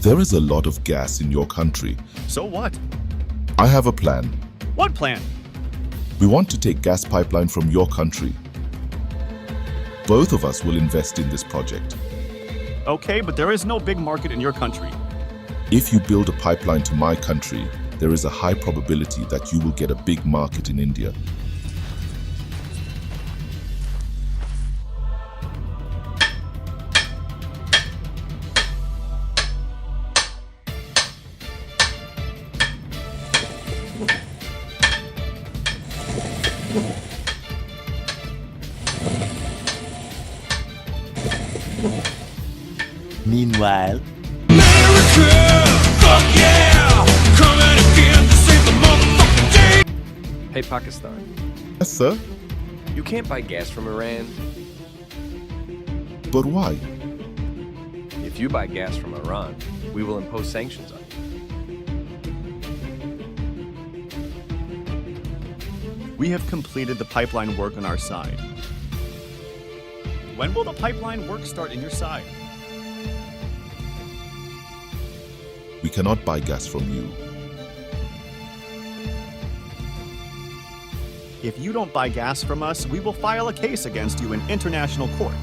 There is a lot of gas in your country. So what? I have a plan. What plan? We want to take gas pipeline from your country. Both of us will invest in this project. Okay, but there is no big market in your country. If you build a pipeline to my country, there is a high probability that you will get a big market in India. Meanwhile, America, fuck yeah! Coming again to save the motherfucking day! Hey, Pakistan, Yes, sir. you can't buy gas from Iran. But why? If you buy gas from Iran, we will impose sanctions on you. We have completed the pipeline work on our side. When will the pipeline work start in your side? We cannot buy gas from you. If you don't buy gas from us, we will file a case against you in international court.